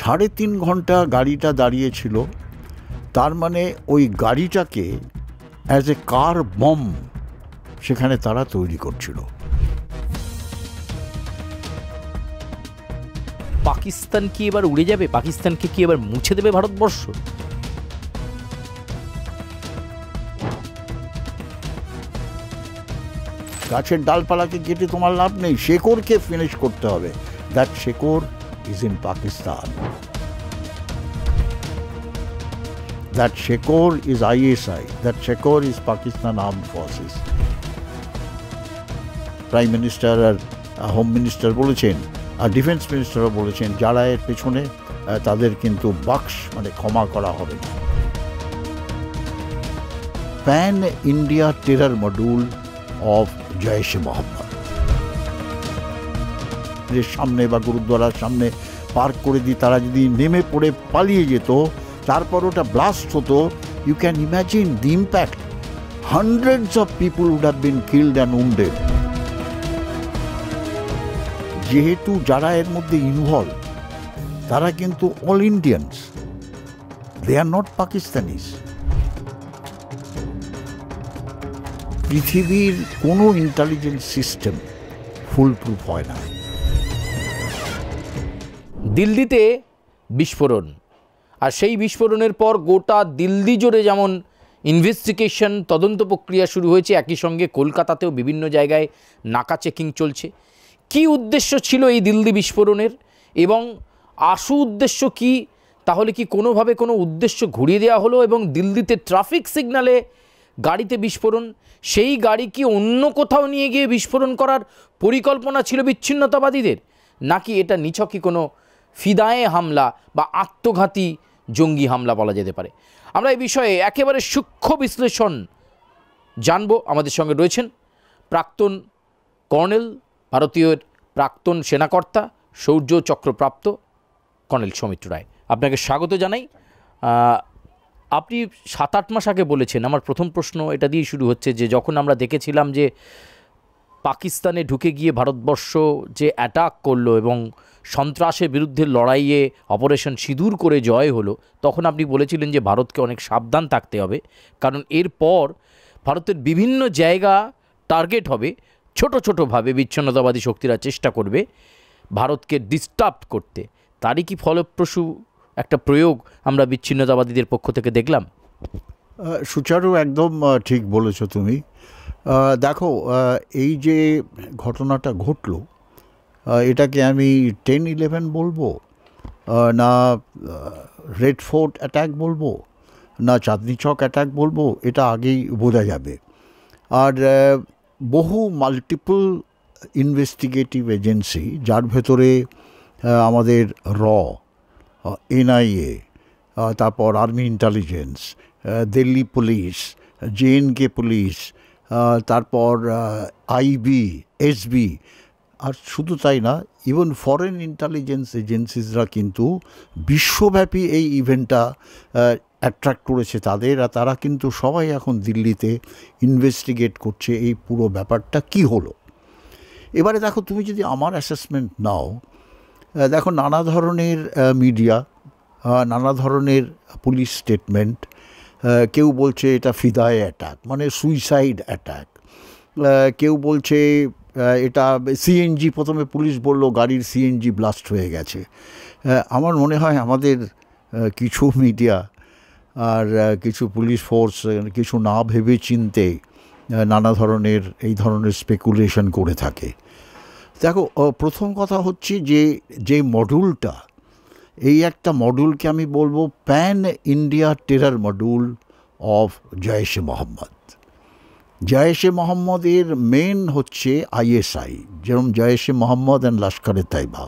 3.5 ঘন্টা গাড়িটা দাঁড়িয়েছিল, তার মানে ওই গাড়িটাকে অ্যাজ এ কার বম সেখানে তারা তৈরি করছিল। পাকিস্তান কি এবার উড়ে যাবে? পাকিস্তানকে কি এবার মুছে দেবে ভারতবর্ষ? গাছের ডালপালাকে কেটে তোমার লাভ নেই, শেকড়কে ফিনিশ করতে হবে। দ্যাট শেকড় is in Pakistan. That Shekor is ISI. That Shekor is Pakistan Armed Forces. Prime minister আর হোম মিনিস্টার বলেছেন, আর ডিফেন্স মিনিস্টারও বলেছেন, যারা এর পেছনে তাদের কিন্তু বাক্স মানে ক্ষমা করা হবে না। Pan India terror module of জৈশ-এ Mohammed এর সামনে বা গুরুদ্বারার সামনে পার্ক করে দিয়ে তারা যদি নেমে পড়ে পালিয়ে যেত, তারপর ওটা ব্লাস্ট হতো, you can imagine the impact. Hundreds of people would have been killed and wounded. যেহেতু যারা এর মধ্যে ইনভলভ তারা কিন্তু all Indians, they are not Pakistanis. পৃথিবীর কোনো ইন্টেলিজেন্স সিস্টেম ফুল প্রুফ হয় না। দিল্লিতে বিস্ফোরণ, আর সেই বিস্ফোরণের পর গোটা দিল্লি জুড়ে যেমন ইনভেস্টিগেশন তদন্ত প্রক্রিয়া শুরু হয়েছে, একই সঙ্গে কলকাতাতেও বিভিন্ন জায়গায় নাকা চেকিং চলছে। কি উদ্দেশ্য ছিল এই দিল্লি বিস্ফোরণের এবং আশু উদ্দেশ্য কি? তাহলে কি কোনোভাবে কোনো উদ্দেশ্য ঘুরিয়ে দেওয়া হলো এবং দিল্লিতে ট্রাফিক সিগন্যালে গাড়িতে বিস্ফোরণ, সেই গাড়ি কি অন্য কোথাও নিয়ে গিয়ে বিস্ফোরণ করার পরিকল্পনা ছিল বিচ্ছিন্নতাবাদীদের, নাকি এটা নিছকই কোনো ফিদায়ে হামলা বা আত্মঘাতী জঙ্গি হামলা বলা যেতে পারে? আমরা এই বিষয়ে একেবারে সূক্ষ্ম বিশ্লেষণ জানব। আমাদের সঙ্গে রয়েছেন প্রাক্তন কর্নেল, ভারতীয় প্রাক্তন সেনাকর্তা, শৌর্য চক্রপ্রাপ্ত কর্নেল সৌমিত্র রায়। আপনাকে স্বাগত জানাই। আপনি 7-8 মাস আগে বলেছেন, আমার প্রথম প্রশ্ন এটা দিয়ে শুরু হচ্ছে, যে যখন আমরা দেখেছিলাম যে পাকিস্তানে ঢুকে গিয়ে ভারতবর্ষ যে অ্যাটাক করলো এবং সন্ত্রাসের বিরুদ্ধে লড়াইয়ে অপারেশন সিঁদুর করে জয় হলো, তখন আপনি বলেছিলেন যে ভারতকে অনেক সাবধান থাকতে হবে, কারণ এরপর ভারতের বিভিন্ন জায়গা টার্গেট হবে, ছোট ছোটোভাবে বিচ্ছিন্নতাবাদী শক্তিরা চেষ্টা করবে ভারতকে ডিস্টার্ব করতে। তারই কি ফলপ্রসূ একটা প্রয়োগ আমরা বিচ্ছিন্নতাবাদীদের পক্ষ থেকে দেখলাম? সুচারু, একদম ঠিক বলেছ তুমি। দেখো, এই যে ঘটনাটা ঘটলো, এটাকে আমি 10-11 বলবো, না রেড ফোর্ট অ্যাটাক বলবো, না চাঁদনি চক অ্যাটাক বলবো, এটা আগেই বোঝা যাবে। আর বহু মাল্টিপল ইনভেস্টিগেটিভ এজেন্সি, যার ভেতরে আমাদের NIA, তারপর army intelligence, Delhi police, JNK police, তারপর IB, SB, আর শুধু তাই না, ইভেন ফরেন ইন্টেলিজেন্স এজেন্সিসরা কিন্তু বিশ্বব্যাপী এই ইভেন্টটা অ্যাট্রাক্ট করেছে তাদের, আর তারা কিন্তু সবাই এখন দিল্লিতে ইনভেস্টিগেট করছে এই পুরো ব্যাপারটা কি হলো। এবারে দেখো, তুমি যদি আমার অ্যাসেসমেন্ট নাও, দেখো নানা ধরনের মিডিয়া, নানা ধরনের পুলিশ স্টেটমেন্ট, কেউ বলছে এটা ফিদায়ে অ্যাটাক মানে সুইসাইড অ্যাটাক, কেউ বলছে এটা CNG, প্রথমে পুলিশ বলল গাড়ির CNG ব্লাস্ট হয়ে গেছে। আমার মনে হয় আমাদের কিছু মিডিয়া আর কিছু পুলিশ ফোর্স কিছু না ভেবে চিনতে নানা ধরনের এই ধরনের স্পেকুলেশন করে থাকে। দেখো, প্রথম কথা হচ্ছে যে মডিউলটা, এই একটা মডিউলকে আমি বলবো pan India terror module of জৈশ-এ Mohammed. Jaish-e মোহাম্মদের মেন হচ্ছে ISI, যেরকম জৈশ-এ মোহাম্মদ অ্যান্ড লস্কর-এ তৈবা,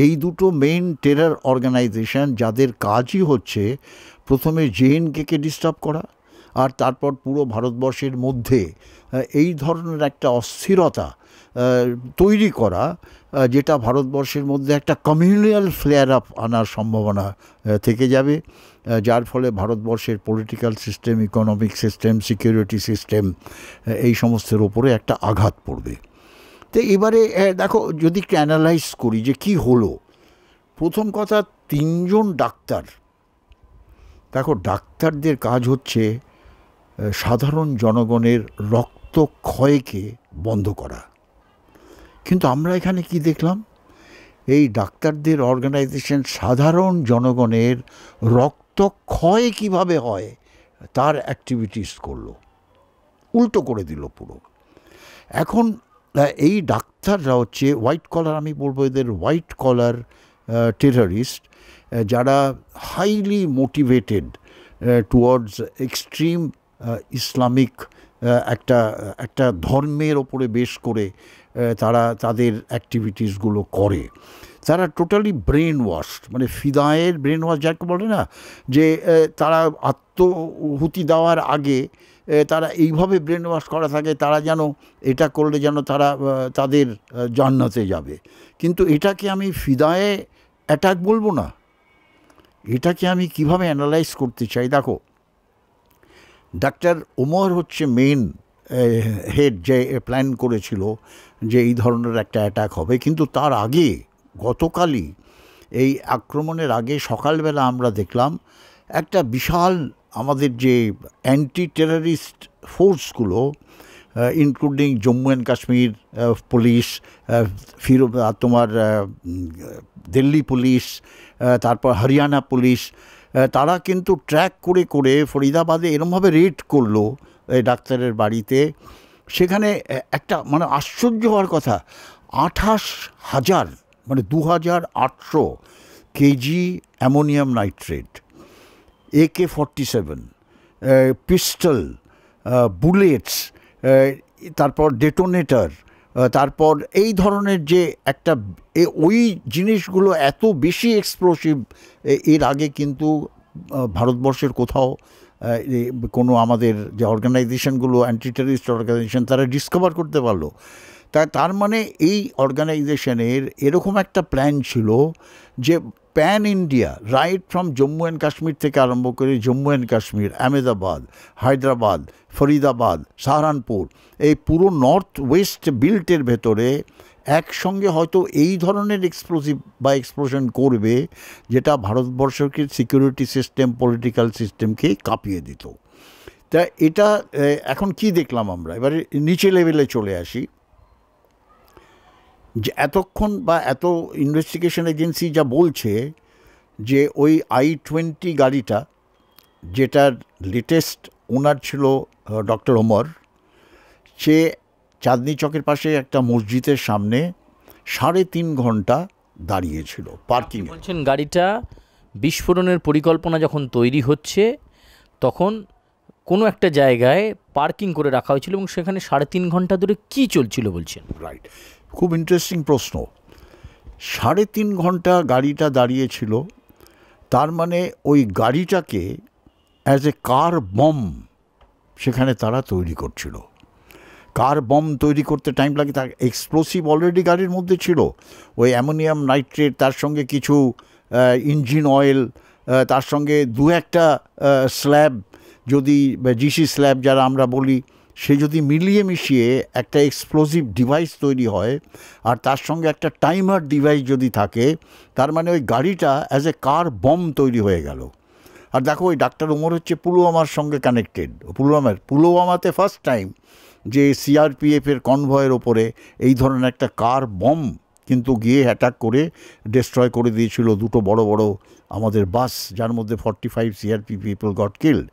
এই দুটো মেইন টেরর অর্গানাইজেশন, যাদের কাজই হচ্ছে প্রথমে JNK-কে ডিস্টার্ব করা, আর তারপর পুরো ভারতবর্ষের মধ্যে এই ধরনের একটা অস্থিরতা তৈরি করা, যেটা ভারতবর্ষের মধ্যে একটা কমিউনাল ফ্লেয়ার আপ আনার সম্ভাবনা থেকে যাবে, যার ফলে ভারতবর্ষের political system, economic system, security system, এই সমস্তের ওপরে একটা আঘাত পড়বে। তো এবারে দেখো, যদি একটু অ্যানালাইজ করি যে কি হলো, প্রথম কথা, 3 জন ডাক্তার, দেখো ডাক্তারদের কাজ হচ্ছে সাধারণ জনগণের রক্তক্ষয়কে বন্ধ করা, কিন্তু আমরা এখানে কি দেখলাম, এই ডাক্তারদের অর্গানাইজেশন সাধারণ জনগণের রক্তক্ষয় কিভাবে হয় তার অ্যাক্টিভিটিস করলো, উল্টো করে দিল পুরো। এখন এই ডাক্তাররা হচ্ছে হোয়াইট কলার, আমি বলবো এদের হোয়াইট কলার টেররিস্ট, যারা highly motivated towards extreme Islamic একটা ধর্মের ওপরে বেশ করে তারা তাদের অ্যাক্টিভিটিসগুলো করে। তারা টোটালি ব্রেন ওয়াশ, মানে ফিদায়ের ব্রেন ওয়াশ যাকে বলে না, যে তারা আত্মহুতি দেওয়ার আগে তারা এইভাবে ব্রেন ওয়াশ করা থাকে, তারা যেন এটা করলে যেন তারা তাদের জান্নাতে যাবে। কিন্তু এটাকে আমি ফিদায়ে অ্যাটাক বলবো না, এটাকে আমি কিভাবে অ্যানালাইজ করতে চাই। দেখো ডাক্তার ওমর হচ্ছে মেইন হেড, যে প্ল্যান করেছিল যে এই ধরনের একটা অ্যাটাক হবে, কিন্তু তার আগে গতকালই এই আক্রমণের আগে সকালবেলা আমরা দেখলাম একটা বিশাল আমাদের যে অ্যান্টি টেররিস্ট ফোর্সগুলো, including Jammu and Kashmir police, তোমার দিল্লি পুলিশ, তারপর হরিয়ানা পুলিশ, তারা কিন্তু ট্র্যাক করে করে ফরিদাবাদে এরমভাবে রেড করলো এই ডাক্তারের বাড়িতে। সেখানে একটা মানে আশ্চর্য হওয়ার কথা, 28,000 মানে 2,800 KG ammonium nitrate, AK-47, pistol, bullets, তারপর ডেটোনেটর, তারপর এই ধরনের যে একটা ওই জিনিসগুলো এত বেশি এক্সপ্লোসিভ এর আগে কিন্তু ভারতবর্ষের কোথাও কোনো আমাদের যে অর্গানাইজেশনগুলো অ্যান্টি টেররিস্ট অর্গানাইজেশন তারা ডিসকভার করতে পারলো। তার মানে এই অর্গানাইজেশনের এরকম একটা প্ল্যান ছিল যে pan India, right from Jammu and Kashmir থেকে আরম্ভ করে জম্মু অ্যান্ড কাশ্মীর, আহমেদাবাদ, হায়দ্রাবাদ, ফরিদাবাদ, সাহারানপুর, এই পুরো নর্থ ওয়েস্ট বেল্টের ভেতরে একসঙ্গে হয়তো এই ধরনের এক্সপ্লোসিভ বা এক্সপ্লোশন করবে যেটা ভারতবর্ষকে সিকিউরিটি সিস্টেম, পলিটিক্যাল সিস্টেমকে কাঁপিয়ে দিত। তা এটা এখন কি দেখলাম আমরা, এবারে নিচে লেভেলে চলে আসি, যে এতক্ষণ বা এত ইনভেস্টিগেশন এজেন্সি যা বলছে যে ওই I-20 গাড়িটা, যেটার লেটেস্ট ওনার ছিল ডক্টর ওমর, সে চাঁদনি চকের পাশে একটা মসজিদের সামনে 3.5 ঘন্টা দাঁড়িয়েছিল পার্কিং। বলছেন গাড়িটা বিস্ফোরণের পরিকল্পনা যখন তৈরি হচ্ছে তখন কোনো একটা জায়গায় পার্কিং করে রাখা হয়েছিল এবং সেখানে 3.5 ঘন্টা ধরে কি চলছিল বলছেন? রাইট, খুব ইন্টারেস্টিং প্রশ্ন। 3.5 ঘন্টা গাড়িটা দাঁড়িয়েছিল, তার মানে ওই গাড়িটাকে অ্যাজ এ কার বম সেখানে তারা তৈরি করছিল। কার বম তৈরি করতে টাইম লাগে, তার এক্সপ্লোসিভ অলরেডি গাড়ির মধ্যে ছিল, ওই অ্যামোনিয়াম নাইট্রেট, তার সঙ্গে কিছু ইঞ্জিন অয়েল, তার সঙ্গে 2-1টা স্ল্যাব, যদি জিসি স্ল্যাব যারা আমরা বলি, সে যদি মিলিয়ে মিশিয়ে একটা এক্সপ্লোসিভ ডিভাইস তৈরি হয় আর তার সঙ্গে একটা টাইমার ডিভাইস যদি থাকে, তার মানে ওই গাড়িটা অ্যাজ এ কার বম তৈরি হয়ে গেল। আর দেখো ওই ডাক্তার ওমর হচ্ছে পুলওয়ামার সঙ্গে কানেক্টেড। পুলওয়ামাতে ফার্স্ট টাইম যে সিআরপিএফের কনভয়ের ওপরে এই ধরনের একটা কার বম কিন্তু গিয়ে অ্যাটাক করে ডিস্ট্রয় করে দিয়েছিল 2টো বড় বড় আমাদের বাস, যার মধ্যে 45 সিআরপি পিপল গট কিল্ড।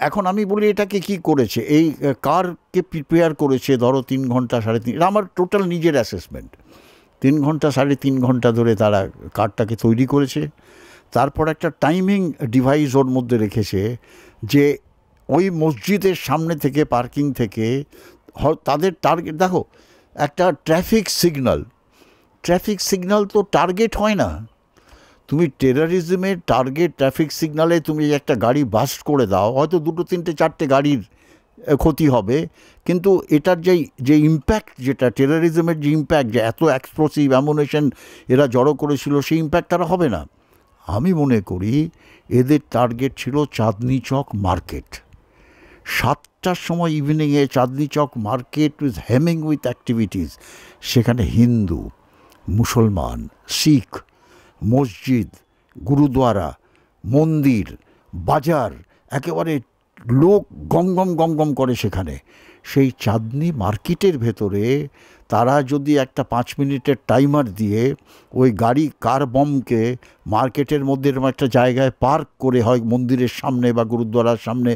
এখন আমি বলি এটাকে কি করেছে, এই কারকে প্রিপেয়ার করেছে ধরো 3 ঘন্টা 3.5, এটা আমার টোটাল নিজের অ্যাসেসমেন্ট, 3 ঘন্টা 3.5 ঘন্টা ধরে তারা কারটাকে তৈরি করেছে। তারপর একটা টাইমিং ডিভাইস ওর মধ্যে রেখেছে যে ওই মসজিদের সামনে থেকে, পার্কিং থেকে তাদের টার্গেট, দেখো একটা ট্রাফিক সিগন্যাল তো টার্গেট হয় না। তুমি টেররিজমের টার্গেট ট্রাফিক সিগন্যালে তুমি একটা গাড়ি বাস্ট করে দাও, হয়তো 2, 3, 4টে গাড়ির ক্ষতি হবে, কিন্তু এটার যে ইম্প্যাক্ট, যেটা টেররিজমের যে ইম্প্যাক্ট, যে এত এক্সপ্লোসিভ অ্যামুনেশন এরা জড়ো করেছিল, সেই ইম্প্যাক্ট তারা হবে না। আমি মনে করি এদের টার্গেট ছিল চাঁদনি চক মার্কেট। 7টার সময় ইভিনিংয়ে Chandni Chowk market with humming with activities, সেখানে হিন্দু, মুসলমান, শিখ, মসজিদ গুরুদ্বারা, মন্দির, বাজার, একেবারে লোক গমগম গমগম করে সেখানে। সেই চাঁদনি মার্কেটের ভেতরে তারা যদি একটা 5 মিনিটের টাইমার দিয়ে ওই গাড়ি কার বমকে মার্কেটের মধ্যে এরকম একটা জায়গায় পার্ক করে, হয় মন্দিরের সামনে বা গুরুদ্বারার সামনে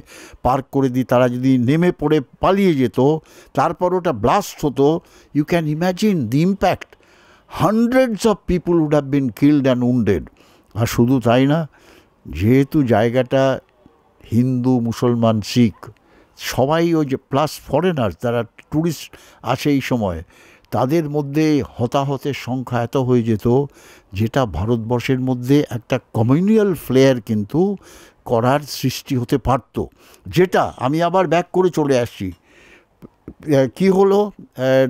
পার্ক করে দিয়ে তারা যদি নেমে পড়ে পালিয়ে যেত, তারপর ওটা ব্লাস্ট হতো, you can imagine the impact. Hundreds of people would have been killed and wounded. আর শুধু তাই না, যেহেতু জায়গাটা হিন্দু, মুসলমান, শিখ সবাই, ওই যে প্লাস ফরেনার যারা ট্যুরিস্ট আসে এই সময়, তাদের মধ্যে হতাহতের সংখ্যা এত হয়ে যেত, যেটা ভারতবর্ষের মধ্যে একটা কমিউনিয়াল ফ্লেয়ার কিন্তু করার সৃষ্টি হতে পারত। যেটা আমি আবার ব্যাক করে চলে আসছি, কি হলো,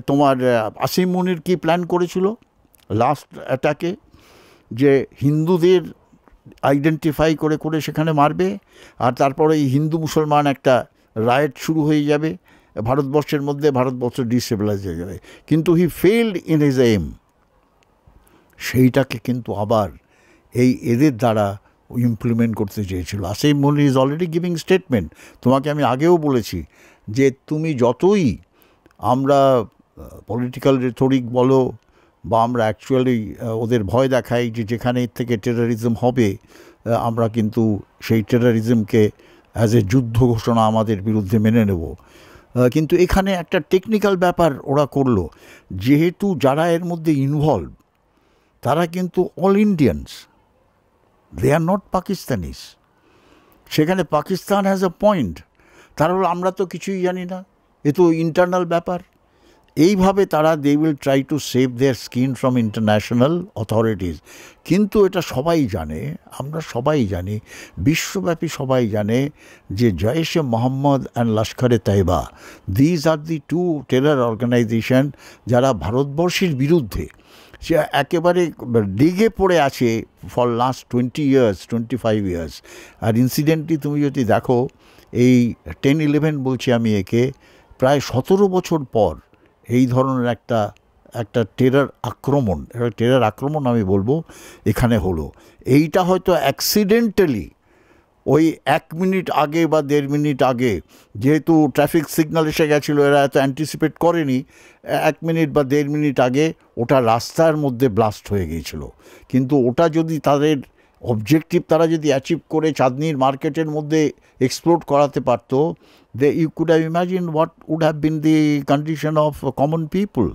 তোমার আসিম মুনির কি প্ল্যান করেছিল লাস্ট অ্যাটাকে, যে হিন্দুদের আইডেন্টিফাই করে করে সেখানে মারবে, আর তারপরে এই হিন্দু মুসলমান একটা রায়েট শুরু হয়ে যাবে ভারতবর্ষের মধ্যে, ভারতবর্ষ ডিস্টেবিলাইজ হয়ে যাবে। কিন্তু হি ফেইলড ইন হিজ এইম। সেইটাকে কিন্তু আবার এদের দ্বারা ইমপ্লিমেন্ট করতে চেয়েছিল। আসিম মুনির ইজ অলরেডি গিভিং স্টেটমেন্ট। তোমাকে আমি আগেও বলেছি যে তুমি যতই আমরা পলিটিক্যাল রেথরিক বলো বা আমরা অ্যাকচুয়ালি ওদের ভয় দেখাই যে যেখানে এর থেকে টেররিজম হবে আমরা কিন্তু সেই টেররিজমকে অ্যাজ এ যুদ্ধ ঘোষণা আমাদের বিরুদ্ধে মেনে নেব, কিন্তু এখানে একটা টেকনিক্যাল ব্যাপার ওরা করলো, যেহেতু যারা এর মধ্যে ইনভলভ তারা কিন্তু all Indians, they are not Pakistanis. সেখানে পাকিস্তান হ্যাজ এ পয়েন্ট, তারা হলো আমরা তো কিছুই জানি না, এ তো ইন্টারনাল ব্যাপার। এইভাবে তারা they will try to save their skin from international authorities. কিন্তু এটা সবাই জানে, আমরা সবাই জানি, বিশ্বব্যাপী সবাই জানে যে জয়েশে Mohammad and Lashkar-e Taiba, these are the two terror organization যারা ভারতবর্ষের বিরুদ্ধে সে একেবারে লেগে পড়ে আছে ফর লাস্ট 20 years 25 years। আর ইনসিডেন্টলি তুমি যদি দেখো, এই 10-11 বলছি আমি একে, প্রায় 17 বছর পর এই ধরনের একটা টেরর আক্রমণ আমি বলবো এখানে হলো। এইটা হয়তো অ্যাক্সিডেন্টালি ওই 1 মিনিট আগে বা 1.5 মিনিট আগে, যেহেতু ট্রাফিক সিগন্যাল এসে গেছিলো, এরা এত অ্যান্টিসিপেট করেনি, 1 মিনিট বা 1.5 মিনিট আগে ওটা রাস্তার মধ্যে ব্লাস্ট হয়ে গিয়েছিল। কিন্তু ওটা যদি তাদের অবজেক্টিভ তারা যদি অ্যাচিভ করে চাঁদনির মার্কেটের মধ্যে এক্সপ্লোড করাতে পারতো, you could have imagine what would have been the condition of common people.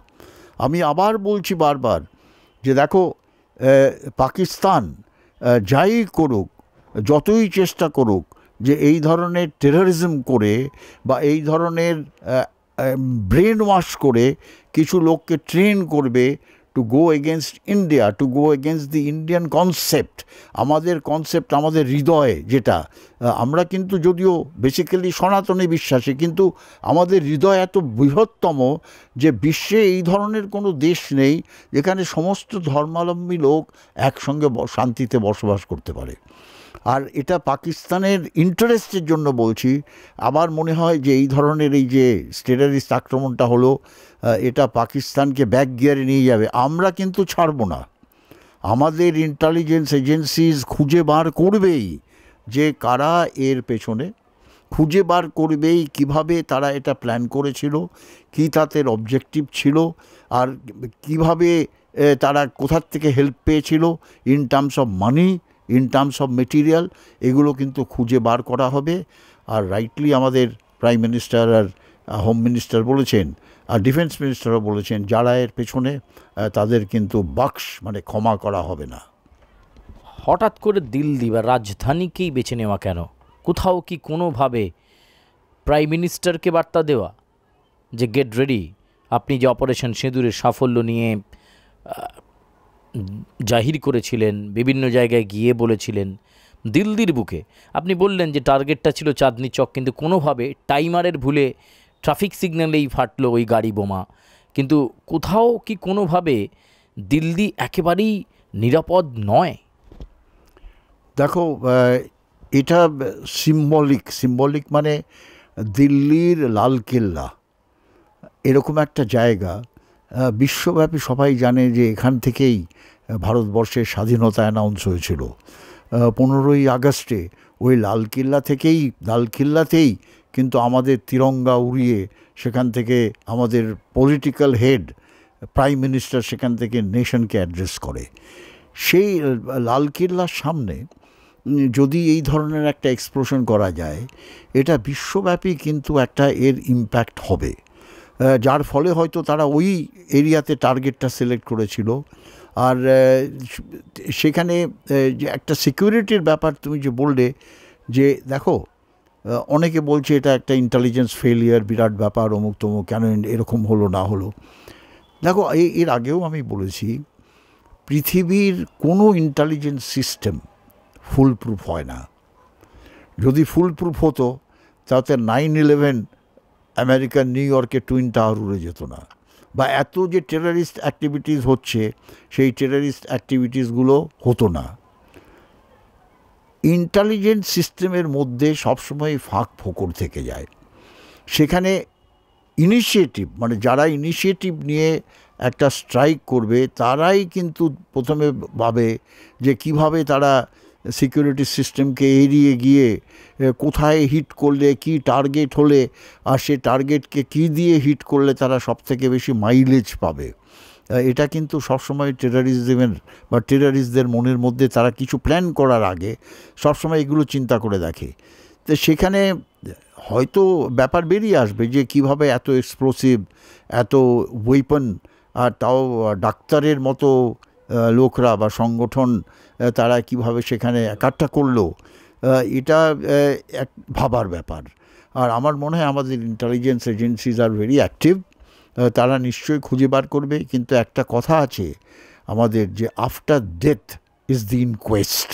আমি আবার বলছি বারবার যে দেখো, পাকিস্তান যাই করুক, যতই চেষ্টা করুক যে এই ধরনের টেররিজম করে বা এই ধরনের ব্রেন ওয়াশ করে কিছু লোককে ট্রেন করবে to go against India, to go against the Indian concept, আমাদের হৃদয়ে যেটা, আমরা কিন্তু যদিও বেসিক্যালি সনাতনী বিশ্বাসী, কিন্তু আমাদের হৃদয় এত বৃহত্তম যে বিশ্বে এই ধরনের কোনো দেশ নেই যেখানে সমস্ত ধর্মাবলম্বী লোক একসঙ্গে শান্তিতে বসবাস করতে পারে। আর এটা পাকিস্তানের ইন্টারেস্টের জন্য বলছি। আমার মনে হয় যে এই ধরনের এই যে টেররিস্ট আক্রমণটা হলো, এটা পাকিস্তানকে ব্যাক গিয়ারে নিয়ে যাবে। আমরা কিন্তু ছাড়ব না, আমাদের ইন্টেলিজেন্স এজেন্সিজ খুঁজে বার করবেই যে কারা এর পেছনে, খুঁজে বার করবেই কিভাবে তারা এটা প্ল্যান করেছিল, কী তাদের অবজেক্টিভ ছিল, আর কিভাবে তারা কোথার থেকে হেল্প পেয়েছিল in terms of money, in terms of material, এগুলো কিন্তু খুঁজে বার করা হবে। আর রাইটলি আমাদের প্রাইম মিনিস্টার আর হোম মিনিস্টার বলেছেন, আর ডিফেন্স মিনিস্টারও বলেছেন, যারা এর পেছনে তাদের কিন্তু মানে ক্ষমা করা হবে না। হঠাৎ করে দিল্লি বা রাজধানীকেই বেছে নেওয়া কেন? কোথাও কি কোনোভাবে প্রাইম মিনিস্টারকে বার্তা দেওয়া যে গেট রেডি, আপনি যে অপারেশন সিঁদুরের সাফল্য নিয়ে জাহির করেছিলেন, বিভিন্ন জায়গায় গিয়ে বলেছিলেন, দিল্লির বুকে আপনি বললেন যে টার্গেটটা ছিল চাঁদনি চক, কিন্তু কোনোভাবে টাইমারের ভুলে ট্রাফিক সিগন্যালেই ফাটলো ওই গাড়ি বোমা। কিন্তু কোথাও কি কোনোভাবে দিল্লি একেবারেই নিরাপদ নয়? দেখো, এটা সিম্বলিক মানে দিল্লির লালকেল্লা এরকম একটা জায়গা বিশ্বব্যাপী সবাই জানে যে এখান থেকেই ভারতবর্ষের স্বাধীনতা অ্যানাউন্স হয়েছিল। 15ই আগস্টে ওই লালকেল্লাতেই কিন্তু আমাদের তিরঙ্গা উড়িয়ে সেখান থেকে আমাদের পলিটিক্যাল হেড প্রাইম মিনিস্টার সেখান থেকে নেশনকে অ্যাড্রেস করে। সেই লালকেল্লার সামনে যদি এই ধরনের একটা এক্সপ্লোশন করা যায়, এটা বিশ্বব্যাপী কিন্তু একটা এর ইম্প্যাক্ট হবে, যার ফলে হয়তো তারা ওই এরিয়াতে টার্গেটটা সিলেক্ট করেছিল। আর সেখানে যে একটা সিকিউরিটির ব্যাপার তুমি যে বললে, যে দেখো অনেকে বলছে এটা একটা ইন্টেলিজেন্স ফেলিয়ার, বিরাট ব্যাপার, অমুক তমুক, কেন এরকম হলো না হলো। দেখো এর আগেও আমি বলেছি, পৃথিবীর কোনো ইন্টেলিজেন্স সিস্টেম ফুল প্রুফ হয় না। যদি ফুল প্রুফ হতো তাতে 9/11 আমেরিকার নিউ ইয়র্কে টুইন টাওয়ার উড়ে যেত না, বা এত যে টেররিস্ট অ্যাক্টিভিটিস হচ্ছে সেই টেররিস্ট অ্যাক্টিভিটিসগুলো হতো না। ইন্টেলিজেন্স সিস্টেমের মধ্যে সবসময় ফাঁক ফোকর থেকে যায়। সেখানে ইনিশিয়েটিভ, মানে যারা ইনিশিয়েটিভ নিয়ে একটা স্ট্রাইক করবে তারাই কিন্তু প্রথমে ভাবে যে কিভাবে তারা সিকিউরিটি সিস্টেমকে এড়িয়ে গিয়ে কোথায় হিট করলে, কি টার্গেট হলে, আর সে টার্গেটকে কী দিয়ে হিট করলে তারা সবথেকে বেশি মাইলেজ পাবে। এটা কিন্তু সবসময় টেররিজমের বা টেররিস্টদের মনের মধ্যে তারা কিছু প্ল্যান করার আগে সবসময় এগুলো চিন্তা করে দেখে। তো সেখানে হয়তো ব্যাপার বেরিয়ে আসবে যে কিভাবে এত এক্সপ্লোসিভ, এত ওয়েপন, আর তাও ডাক্তারের মতো লোকরা বা সংগঠন তারা কিভাবে সেখানে একাট্টা করলো, এটা এক ভাবার ব্যাপার। আর আমার মনে হয় আমাদের intelligence agencies are very active, তারা নিশ্চয়ই খুঁজে বার করবে। কিন্তু একটা কথা আছে আমাদের, যে after death is the inquest.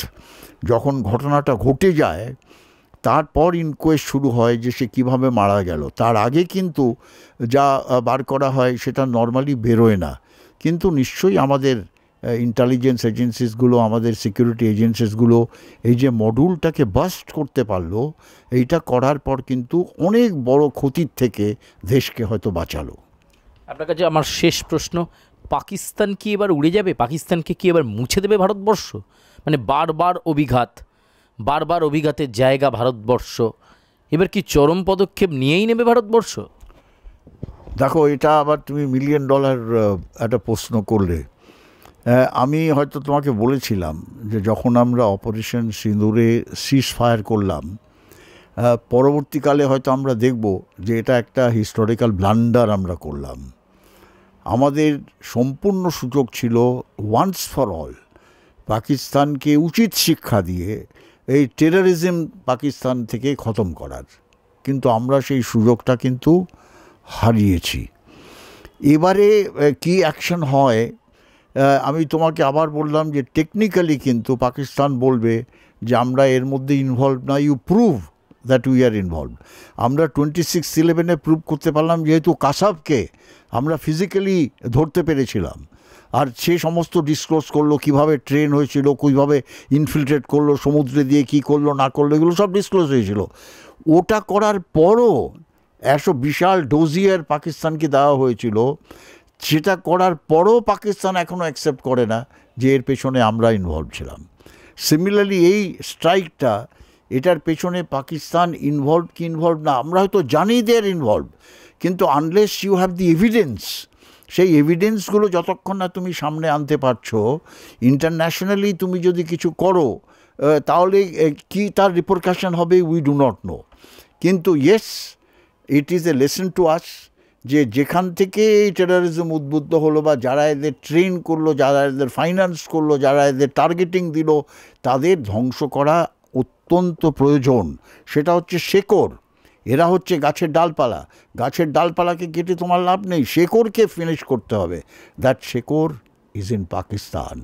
যখন ঘটনাটা ঘটে যায় তারপর ইনকোয়েস্ট শুরু হয় যে সে কীভাবে মারা গেল। তার আগে কিন্তু যা বার করা হয় সেটা নর্মালি বেরোয় না। কিন্তু নিশ্চয়ই আমাদের ইন্টেলিজেন্স এজেন্সিসগুলো, আমাদের সিকিউরিটি এজেন্সিসগুলো এই যে মডুলটাকে বাস্ট করতে পারলো, এইটা করার পর কিন্তু অনেক বড় ক্ষতির থেকে দেশকে হয়তো বাঁচালো। আপনার কাছে আমার শেষ প্রশ্ন, পাকিস্তান কি এবার উড়ে যাবে? পাকিস্তানকে কি এবার মুছে দেবে ভারতবর্ষ? মানে বারবার অভিঘাতের জায়গা ভারতবর্ষ, এবার কি চরম পদক্ষেপ নিয়েই নেবে ভারতবর্ষ? দেখো, এটা আবার তুমি $1 মিলিয়ন একটা প্রশ্ন করলে। আমি হয়তো তোমাকে বলেছিলাম যে যখন আমরা অপারেশন সিঁদুরে সিজ ফায়ার করলাম, পরবর্তীকালে হয়তো আমরা দেখব যে এটা একটা হিস্টোরিক্যাল ব্লান্ডার আমরা করলাম। আমাদের সম্পূর্ণ সুযোগ ছিল ওয়ান্স ফর অল পাকিস্তানকে উচিত শিক্ষা দিয়ে এই টেররিজম পাকিস্তান থেকে খতম করার, কিন্তু আমরা সেই সুযোগটা কিন্তু হারিয়েছি। এবারে কি অ্যাকশন হয়, আমি তোমাকে আবার বললাম যে টেকনিক্যালি কিন্তু পাকিস্তান বলবে যে আমরা এর মধ্যে ইনভলভ না, you prove that we are involve. আমরা 26/11 প্রুভ করতে পারলাম যেহেতু কাসাবকে আমরা ফিজিক্যালি ধরতে পেরেছিলাম, আর সে সমস্ত ডিসক্লোজ করলো, কীভাবে ট্রেন হয়েছিল, কীভাবে ইনফিলট্রেট করলো, সমুদ্রে দিয়ে কী করলো না করলো, এগুলো সব ডিসক্লোজ হয়েছিল। ওটা করার পরও বিশাল ডোজিয়ার পাকিস্তানকে দেওয়া হয়েছিল, সেটা করার পরও পাকিস্তান এখনও অ্যাকসেপ্ট করে না যে এর পেছনে আমরা ইনভলভ ছিলাম। সিমিলারলি এই স্ট্রাইকটা, এটার পেছনে পাকিস্তান ইনভলভ কি ইনভলভ না, আমরা হয়তো জানি দেয়ার ইনভলভ, কিন্তু unless you have the evidence, সেই এভিডেন্সগুলো যতক্ষণ না তুমি সামনে আনতে পারছো, ইন্টারন্যাশনালি তুমি যদি কিছু করো তাহলে কি তার রিপারকাশন হবে উই ডু নট নো। কিন্তু yes, it is a lesson to us যে যেখান থেকে এই টেররিজম উদ্বুদ্ধ হলো, বা যারা এদের ট্রেন করলো, যারা এদের ফাইন্যান্স করলো, যারা এদের টার্গেটিং দিল, তাদের ধ্বংস করা অত্যন্ত প্রয়োজন। সেটা হচ্ছে শেকড়, এরা হচ্ছে গাছের ডালপালা, গাছের ডালপালাকে কেটে তোমার লাভ নেই, শেকড়কে ফিনিশ করতে হবে। দ্যাট শেকড় ইজ ইন পাকিস্তান,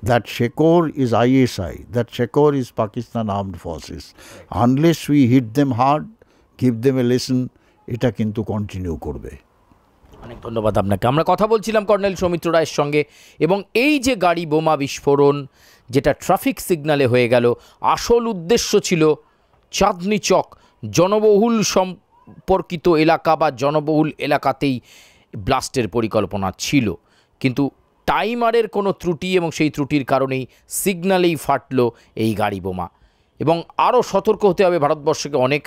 দ্যাট শেকড় ইজ ISI, দ্যাট শেকড় is Pakistan armed forces. Unless we hit them hard, give them a lesson, এটা কিন্তু কন্টিনিউ করবে। অনেক ধন্যবাদ আপনাকে। আমরা কথা বলছিলাম কর্নেল সৌমিত্র রায়ের সঙ্গে, এবং এই যে গাড়ি বোমা বিস্ফোরণ যেটা ট্রাফিক সিগন্যালে হয়ে গেল, আসল উদ্দেশ্য ছিল চাঁদনি চক জনবহুল সম্পর্কিত এলাকা বা জনবহুল এলাকাতেই ব্লাস্টের পরিকল্পনা ছিল, কিন্তু টাইমারের কোনো ত্রুটি এবং সেই ত্রুটির কারণেই সিগন্যালেই ফাটল এই গাড়ি বোমা। এবং আরও সতর্ক হতে হবে ভারতবর্ষকে অনেক,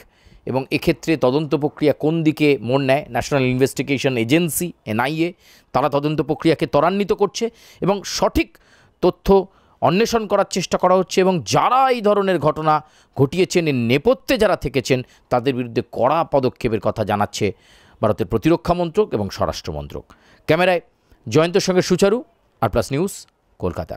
এবং এক্ষেত্রে তদন্ত প্রক্রিয়া কোন দিকে মোড় নেয়। ন্যাশনাল ইনভেস্টিগেশন এজেন্সি NIA তারা তদন্ত প্রক্রিয়াকে ত্বরান্বিত করছে এবং সঠিক তথ্য অন্বেষণ করার চেষ্টা করা হচ্ছে, এবং যারা এই ধরনের ঘটনা ঘটিয়েছেন, এর নেপথ্যে যারা থেকেছেন, তাদের বিরুদ্ধে কড়া পদক্ষেপের কথা জানাচ্ছে ভারতের প্রতিরক্ষা মন্ত্রক এবং স্বরাষ্ট্র মন্ত্রক। ক্যামেরায় জয়ন্তের সঙ্গে সুচারু, আর প্লাস নিউজ, কলকাতা।